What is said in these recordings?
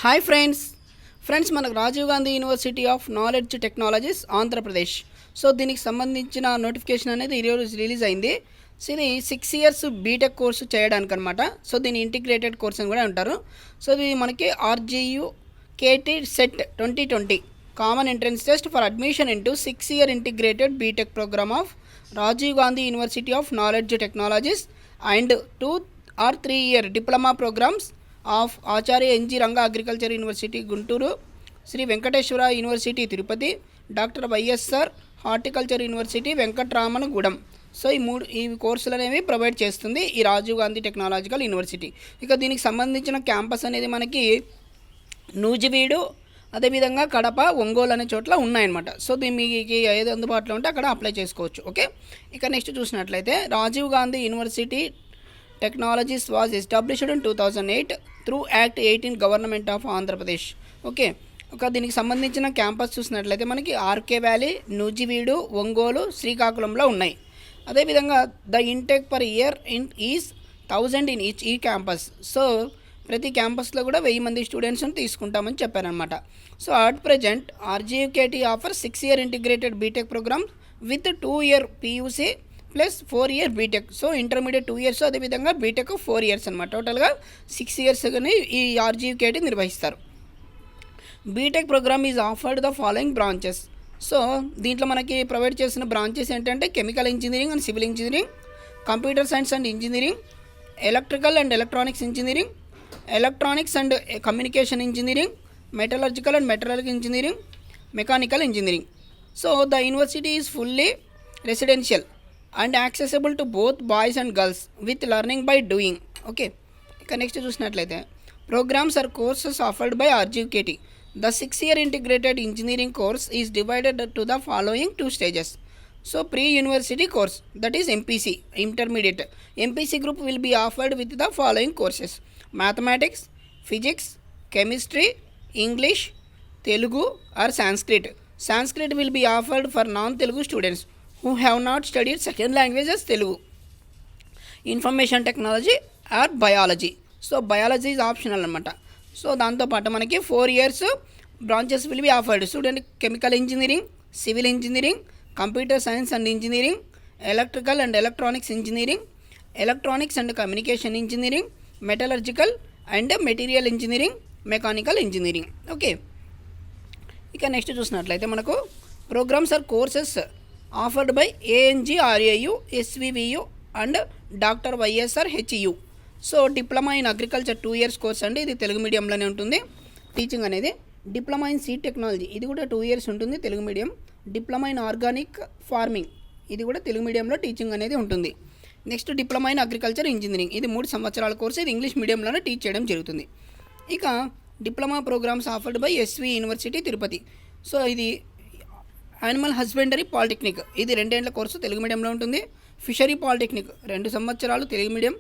Hi friends మనకు Rajiv Gandhi university of knowledge technologies Andhra Pradesh. So దీనికి సంబంధించిన నోటిఫికేషన్ అనేది ఈరోజు రిలీజ్ అయింది. సో ఇది 6 years బీటెక్ కోర్సు చేయడానికి అనమాట. సో దీని ఇంటిగ్రేటెడ్ కోర్స్ అని కూడా అంటారు. సో ఇది మనకి RGU KT CET 2020 common entrance test for admission into 6-year integrated BTech programme of Rajiv Gandhi university of knowledge Technologies and 2 or 3-year diploma programmes of Acharya NG Ranga Agriculture University Guntur, Sri Venkateswara University Tirupati, doctor YSR horticulture University Venkataramannagudem. So ఈ కోర్సులు అనేవి provide చేస్తుంది ఈ Rajiv Gandhi technological university. ఇక దీనికి సంబంధించిన campus అనేది మనకి నూజివీడు, అదేవిధంగా కడప, ఒంగోలు అనే చోట్ల ఉన్నాయన్నమాట. సో మీకు ఏది అందుబాటులో ఉంటే అక్కడ అప్లై చేసుకోవచ్చు. ఓకే, ఇక నెక్స్ట్ చూసినట్లయితే Rajiv Gandhi university technologies was established in 2008 through act 18 government of Andhra Pradesh. Okay, ఒక దీనికి సంబంధించిన క్యాంపస్ చూసినట్లయితే మనకి ఆర్కే వ్యాలీ, నూజివీడు, ఒంగోలు, శ్రీకాకుళంలో ఉన్నాయి. అదేవిధంగా the intake per year is 1000 in ఈ క్యాంపస్. సో ప్రతి క్యాంపస్లో కూడా 1000 మంది స్టూడెంట్స్ని తీసుకుంటామని చెప్పారనమాట. So at present RGUKT offer 6-year integrated BTech programme with 2-year PUC plus 4-year BTech. So intermediate 2 years, అదేవిధంగా బీటెక్ 4 years అనమాట. టోటల్గా 6 years కానీ ఈ ఆర్జీయూకేటీ నిర్వహిస్తారు. BTech programme is offered the following branches. So దీంట్లో మనకి ప్రొవైడ్ చేసిన branches ఏంటంటే chemical engineering and civil engineering, computer science and engineering, electrical and electronics engineering, electronics and communication engineering, metallurgical and material engineering, mechanical engineering. So the university is fully residential and accessible to both boys and girls with learning by doing. Okay, ఇక next చూసినట్లయితే programmes or courses offered by RGUKT. The 6-year integrated engineering course is divided to the following 2 stages. So pre university course, that is MPC intermediate. MPC group will be offered with the following courses: mathematics, physics, chemistry, English, Telugu or Sanskrit. Sanskrit will be offered for non Telugu students who have not studied second language as Telugu. Information technology or biology. So biology is optional అనమాట. So దాంతోపాటు మనకి 4 years branches will be offered. Student chemical engineering, civil engineering, computer science and engineering, electrical and electronics engineering, electronics and communication engineering, metallurgical and material engineering, mechanical engineering. Okay, ఇక next చూసినట్లయితే మనకు programmes or courses offered by ANGRAU, SVVU and doctor YSR HU. So diploma in agriculture 2 years course అండి. ఇది తెలుగు మీడియంలోనే ఉంటుంది teaching అనేది. Diploma in seed technology, ఇది కూడా 2 years ఉంటుంది Telugu medium. Diploma in organic farming, ఇది కూడా తెలుగు మీడియంలో టీచింగ్ అనేది ఉంటుంది. Next diploma in agriculture engineering, ఇది 3 సంవత్సరాల కోర్సు. ఇది ఇంగ్లీష్ మీడియంలోనే టీచ్ చేయడం జరుగుతుంది. ఇక diploma programmes offered by SV university Tirupati. So ఇది యానిమల్ హస్బెండరీ పాలిటెక్నిక్, ఇది 2 ఏళ్ల కోర్సు తెలుగు మీడియంలో ఉంటుంది. ఫిషరీ పాలిటెక్నిక్ 2 సంవత్సరాలు తెలుగు మీడియం.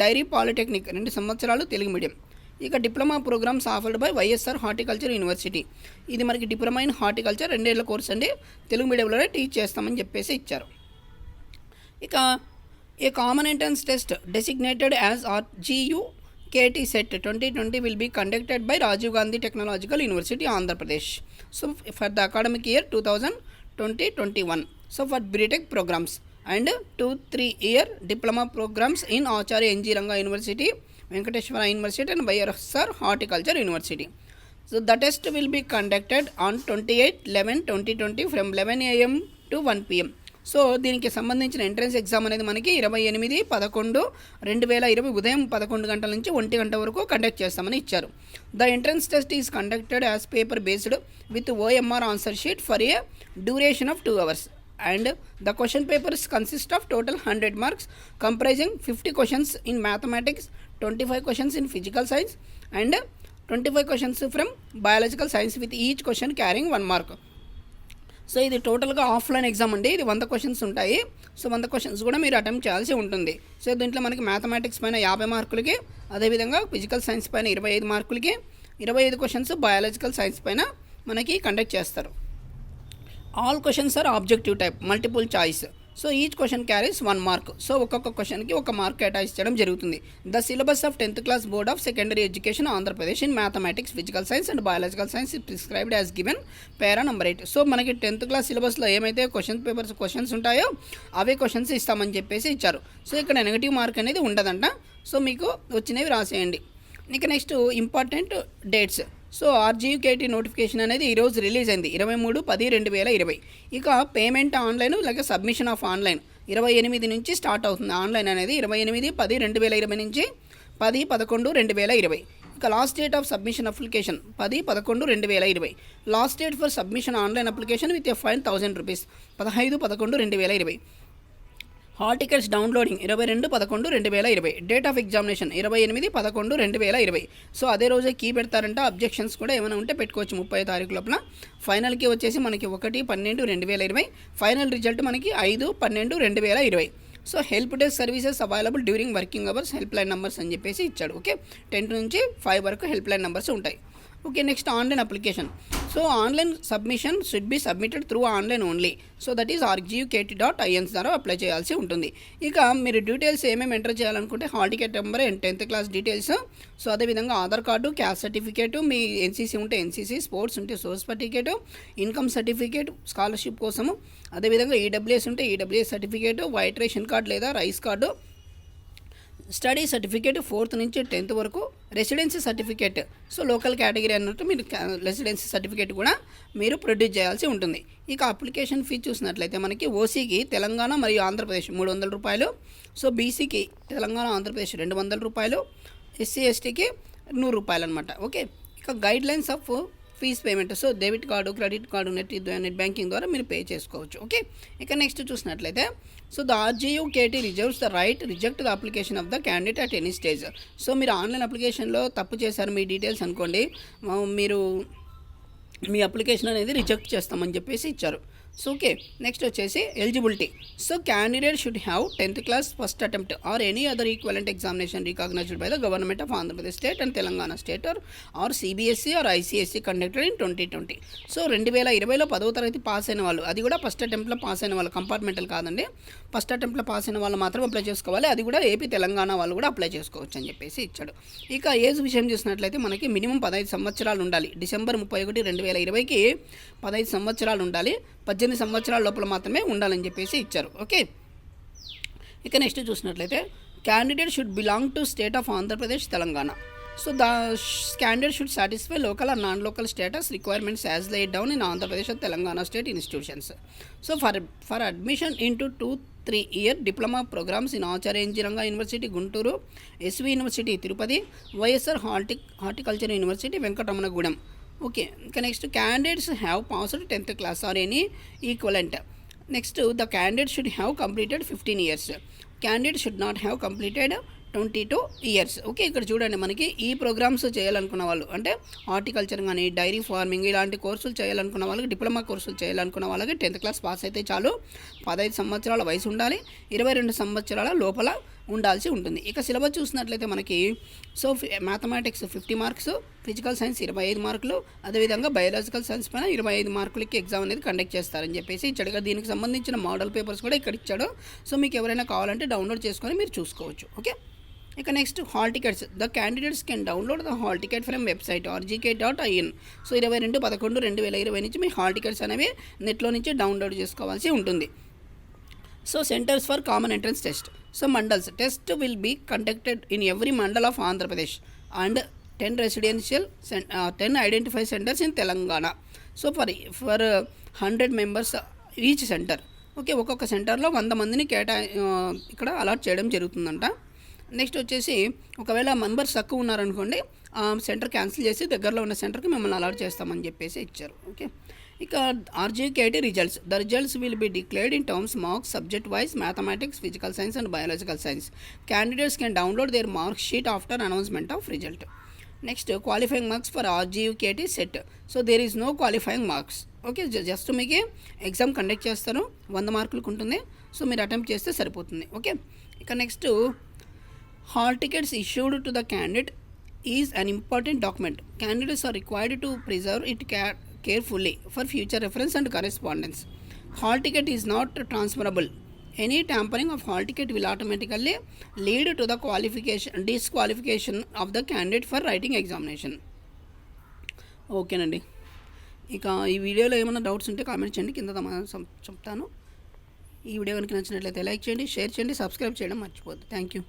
డైరీ పాలిటెక్నిక్ 2 సంవత్సరాలు తెలుగు మీడియం. ఇక diploma programmes offered by YSR horticulture university, ఇది మనకి డిప్లొమా ఇన్ హార్టికల్చర్ 2 ఏళ్ల కోర్స్ అండి. తెలుగు మీడియంలోనే టీచ్ చేస్తామని చెప్పేసి ఇచ్చారు. ఇక a common entrance test designated as RGUKT set 2020 will be conducted by Rajiv Gandhi Technological University, Andhra Pradesh. So for the academic year 2020-21. So for BTech programs and 2-3-year diploma programs in Acharya NG Ranga University, Venkateshwara University and YSR Horticulture University. So the test will be conducted on 28/11/2020 from 11 AM to 1 PM. So దీనికి సంబంధించిన entrance exam అనేది మనకి 28/11/2020 ఉదయం 11 గంటల నుంచి 1 గంట వరకు conduct చేస్తామని ఇచ్చారు. The entrance test is conducted as paper based with OMR answer sheet for a duration of 2 hours. And the question papers consist of total 100 marks comprising 50 questions in mathematics, 25 questions in physical science and 25 questions from biological science with each question carrying 1 mark. So ఇది టోటల్గా offline exam అండి. ఇది 100 questions ఉంటాయి. So 100 questions కూడా మీరు attempt చేయాల్సి ఉంటుంది. So దీంట్లో మనకి మ్యాథమెటిక్స్ పైన 50 మార్కులకి, అదేవిధంగా ఫిజికల్ సైన్స్ పైన 25 మార్కులకి, 25 questions బయాలజికల్ సైన్స్ పైన మనకి కండక్ట్ చేస్తారు. All questions are objective type, multiple choice. So each question carries 1 mark. So ఒక్కొక్క క్వశ్చన్కి 1 మార్క్ కేటాయించడం జరుగుతుంది. The syllabus of 10th class board of secondary education Andhra Pradesh in mathematics, physical science and biological science prescribed as given para number 8. So మనకి 10th class సిలబస్లో ఏమైతే questions ఉంటాయో అవే questions ఇస్తామని చెప్పేసి ఇచ్చారు. సో ఇక్కడ నెగటివ్ మార్క్ అనేది ఉండదంట. సో మీకు వచ్చినవి రాసేయండి. ఇక next important dates. So RGUKT notification అనేది ఈరోజు రిలీజ్ అయింది 23/10/2020. ఇక పేమెంట్ ఆన్లైన్ లేక సబ్మిషన్ ఆఫ్ ఆన్లైన్ 28 నుంచి స్టార్ట్ అవుతుంది. ఆన్లైన్ అనేది 28/10/2020 నుంచి 10/11/2020. ఇక last date of submission application 10/11/2020. Last date for submission online application with a fine 1000 rupees 15/11/2020. Hall tickets downloading 22/11/2020. Date of examination 28/11/2020. So అదే రోజే కీ పెడతారంట. అబ్జెక్షన్స్ కూడా ఏమైనా ఉంటే పెట్టుకోవచ్చు 30 తారీఖు లోపల. ఫైనల్కి వచ్చేసి మనకి 1/12/2020. ఫైనల్ రిజల్ట్ మనకి 5/12/2020. So help desk services available during working hours, help line numbers అని చెప్పేసి ఇచ్చాడు. ఓకే, 10 నుంచి 5 వరకు హెల్ప్ లైన్ నెంబర్స్ ఉంటాయి. Okay, next online application. So online submission should be submitted through online only. So that is rgukt.in ద్వారా apply చేయాల్సి ఉంటుంది. ఇక మీరు డీటెయిల్స్ ఏమేమి ఎంటర్ చేయాలనుకుంటే hall ticket number and 10th class details. So అదేవిధంగా Aadhaar card, caste certificate, మీ NCC ఉంటే ఎన్సీసీ, స్పోర్ట్స్ ఉంటే sports certificate, income certificate scholarship కోసము, అదేవిధంగా ఈడబ్ల్యూఎస్ ఉంటే EWS certificate, white ration card లేదా rice card, study certificate 4th నుంచి 10th వరకు, residency certificate. So local category అన్నట్టు మీరు రెసిడెన్సీ సర్టిఫికేట్ కూడా మీరు ప్రొడ్యూస్ చేయాల్సి ఉంటుంది. ఇక అప్లికేషన్ ఫీ చూసినట్లయితే మనకి ఓసీకి తెలంగాణ మరియు ఆంధ్రప్రదేశ్ 300 రూపాయలు. సో బీసీకి తెలంగాణ ఆంధ్రప్రదేశ్ 200 రూపాయలు, ఎస్సీ ఎస్టీకి 100 రూపాయలు అనమాట. ఓకే, ఇక guidelines of fees payment. So debit card, credit card, net banking ద్వారా మీరు పే చేసుకోవచ్చు. ఓకే, ఇక నెక్స్ట్ చూసినట్లయితే so the RGUKT reserves the right reject the application of the candidate at any stage. So మీరు online అప్లికేషన్లో తప్పు చేశారు మీ details అనుకోండి, మీరు మీ అప్లికేషన్ అనేది రిజెక్ట్ చేస్తామని చెప్పేసి ఇచ్చారు. సో ఓకే, నెక్స్ట్ వచ్చేసి eligibility. So candidate should have 10th class first attempt or any other equivalent examination recognised by the government of Andhra Pradesh state and Telangana state or CBSE or ICSE conducted in 2020. సో 2020లో 10వ తరగతి pass అయిన వాళ్ళు, అది కూడా first అటెంప్ట్లో pass అయిన వాళ్ళు, కంపార్ట్మెంటల్ కాదండి, ఫస్ట్ అటెంప్ట్లో పాస్ అయిన వాళ్ళు మాత్రం అప్లై చేసుకోవాలి. అది కూడా ఏపీ తెలంగాణ వాళ్ళు కూడా అప్లై చేసుకోవచ్చు అని చెప్పేసి ఇచ్చాడు. ఇక ఏజ్ విషయం చూసినట్లయితే మనకి మినిమం 15 సంవత్సరాలు ఉండాలి. డిసెంబర్ 31, 2020కి 15 సంవత్సరాలు ఉండాలి. 18 సంవత్సరాల లోపల మాత్రమే ఉండాలని చెప్పేసి ఇచ్చారు. ఓకే, ఇక నెక్స్ట్ చూసినట్లయితే candidate should belong to state of Andhra Pradesh, Telangana. So the candidate should satisfy local and non local status requirements as laid down in Andhra Pradesh and Telangana state institutions. So for admission into 2-3 year diploma programmes in Acharya engineering university Guntur, SV university Tirupati, YSR horticulture university Venkataramannagudem. Okay, ఇంకా next candidates have passed 10th class or any equivalent. Next the candidate should have completed 15 years. Candidate should not have completed 22 years. Okay, ఇక్కడ చూడండి మనకి ఈ programmes చేయాలనుకున్న వాళ్ళు, అంటే horticulture కానీ dairy farming ఇలాంటి కోర్సులు చేయాలనుకున్న వాళ్ళకి, డిప్లొమా కోర్సులు చేయాలనుకున్న వాళ్ళకి 10th క్లాస్ పాస్ అయితే చాలు. 15 సంవత్సరాల వయసు ఉండాలి, 22 సంవత్సరాల లోపల ఉండాల్సి ఉంటుంది. ఇక సిలబస్ చూసినట్లయితే మనకి so mathematics 50 marks, physical science 25 మార్కులు, అదేవిధంగా బయాలజికల్ సైన్స్ పైన 25 మార్కులకి ఎగ్జామ్ అనేది కండక్ట్ చేస్తారని చెప్పేసి ఇచ్చాడు. దీనికి సంబంధించిన మోడల్ పేపర్స్ కూడా ఇక్కడ ఇచ్చాడు. సో మీకు ఎవరైనా కావాలంటే డౌన్లోడ్ చేసుకొని మీరు చూసుకోవచ్చు. ఓకే, ఇక next hall tickets. The candidates can download the hall ticket from website rgk.in. So 22/11/2020 నుంచి మీ హాల్ టికెట్స్ అనేవి నెట్లో నుంచి డౌన్లోడ్ చేసుకోవాల్సి ఉంటుంది. So centres for common entrance test. So mandals test will be conducted in every mandal of Andhra Pradesh and 10 identify centres in Telangana. So for 100 members each centre. Okay, ఒక్కొక్క సెంటర్లో 100 మందిని ఇక్కడ అలాట్ చేయడం జరుగుతుందంట. నెక్స్ట్ వచ్చేసి ఒకవేళ మెంబర్స్ తక్కువ ఉన్నారనుకోండి, సెంటర్ క్యాన్సిల్ చేసి దగ్గరలో ఉన్న సెంటర్కి మిమ్మల్ని అలాట్ చేస్తామని చెప్పేసి ఇచ్చారు. ఓకే, ఇక RGKT results. The results will be declared in terms marks subject wise mathematics, physical science and biological science. Candidates can download their mark sheet after announcement of result. Next qualifying marks for RGUKT CET. So there is no qualifying marks. Okay, just మీకు exam conduct చేస్తారు, 100 మార్కులకు ఉంటుంది. So మీరు attempt చేస్తే సరిపోతుంది. Okay, ఇక next hall tickets issued to the candidate is an important document. Candidates are required to preserve it carefully for future reference and correspondence. Hall ticket is not transferable any tampering of hall ticket will automatically lead to the disqualification of the candidate for writing examination. ఓకేనండి. ఇక ఈ వీడియోలో ఏమైనా doubts ఉంటే comment చేయండి, కింద చెప్తాను. ఈ వీడియో కనుక నచ్చినట్లయితే లైక్ చేయండి, షేర్ చేయండి, సబ్స్క్రైబ్ చేయడం మర్చిపోద్దు. Thank you.